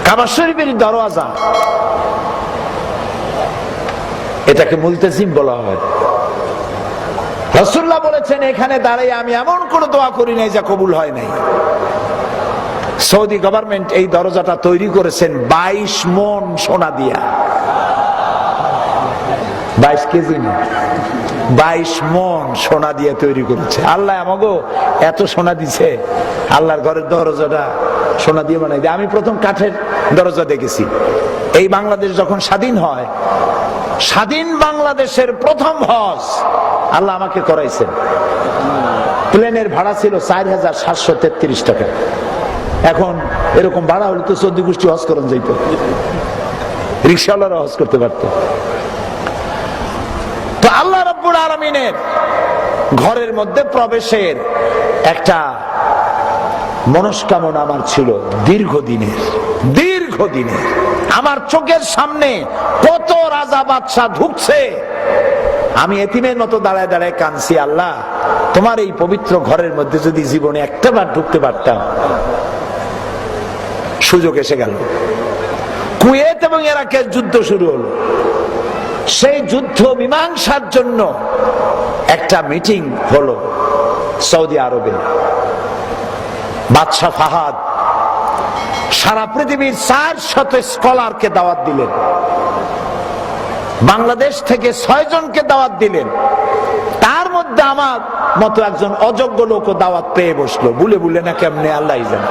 কাবা শরীফের দরওয়াজা, এটাকে মুলতাজিম বলা হয়। রাসূলুল্লাহ বলেছেন এখানে দাঁড়িয়ে আমি এমন কোন দোয়া করি নাই যা কবুল হয় নাই। সৌদি গভর্নমেন্ট এই দরজাটা তৈরি করেছেন 22 মণ সোনা দিয়া। 22 কেজি না, 22 মণ সোনা দিয়ে তৈরি করেছে। আল্লাহ আমাগো এত সোনা দিছে, আল্লাহর ঘরের দরজাটা সোনা দিয়ে বানাই দিয়ে। আমি প্রথম কাঠের দরজা দেখেছি এই বাংলাদেশ যখন স্বাধীন হয়। স্বাধীন বাংলাদেশের প্রথম হজ আল্লাহ আমাকে করাইছেন। প্লেনের ভাড়া ছিল 4733 টাকা। এখন এরকম ভাড়া হলে তো 14 গোষ্ঠী হজ করন যাইত, রিকশাওয়ালারা হজ করতে পারত। তো আল্লাহ রাব্বুল আলামিনের ঘরের মধ্যে প্রবেশের একটা মনস্কামনা আমার ছিল দীর্ঘদিনের। আমার চোখের সামনে কত রাজা বাদশাহ ঢুকছে, আমি এতিমের মতো দাঁড়ায় দাঁড়ায় কাঁদছি, আল্লাহ তোমার এই পবিত্র ঘরের মধ্যে যদি জীবনে একটাবার ঢুকতে পারতাম। সুযোগ এসে গেল। কুয়েত এবং ইরাকের যুদ্ধ শুরু হলো। সেই যুদ্ধ মীমাংসার জন্য একটা মিটিং হলো সৌদি আরবে। বাদশাহ ফাহাদ সারা পৃথিবীর 400 স্কলারকে দাওয়াত দিলেন। বাংলাদেশ থেকে 6 জনকে দাওয়াত দিলেন। তার মধ্যে আমার মতো একজন অযোগ্য লোকও দাওয়াত পেয়ে বসলো। বুলে না কেমনে আল্লাহই জানে।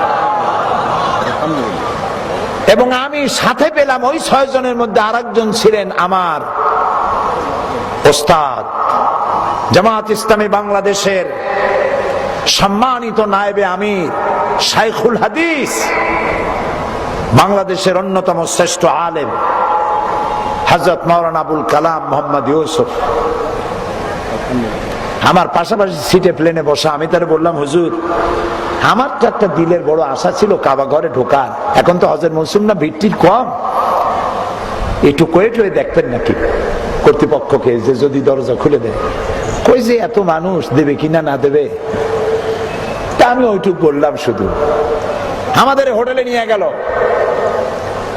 এবং আমি সাথে পেলাম ওই 6 জনের মধ্যে আরেকজন ছিলেন আমার ওস্তাদ, জামাত ইসলামী বাংলাদেশের সম্মানিত নায়েবে আমির শাইখুল হাদিস, বাংলাদেশের অন্যতম শ্রেষ্ঠ আলেম হযরত মাওলানা আবুল কালাম মোহাম্মদ ইউসুফ। আমার পাশাপাশি সিটে প্লেনে বসা। আমি তারে বললাম, হুজুর আমার তো একটা দিলের বড় আশা ছিল কাবা ঘরে ঢোকার। এখন তো হজের মৌসুম না, ভিড় কম, একটু কয়ে টয়ে দেখবেন নাকি কর্তৃপক্ষকে যে যদি দরজা খুলে দেয়। কই যে এত মানুষ দেবে কিনা না দেবে। তা আমি ওইটুক বললাম শুধু। আমাদের হোটেলে নিয়ে গেল।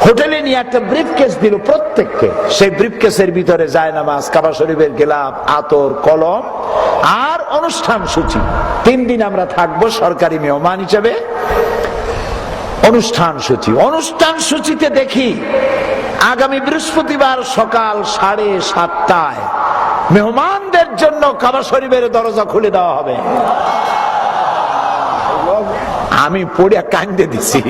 হোটেলে নিয়ে একটা ব্রিফকেস দিল প্রত্যেককে। সেই ব্রিফকেসের ভিতরে জায়নামাজ, কাবা শরীফের গেলাপ, আতর, কলম আর অনুষ্ঠান সূচি। 3 দিন আমরা থাকবো সরকারি মেহমান হিসেবে। অনুষ্ঠান সূচিতে দেখি আগামী বৃহস্পতিবার সকাল 7:30টায় মেহমানদের জন্য কাবা শরীফের দরজা খুলে দেওয়া হবে। আমি পড়ে কান্দে দিছি।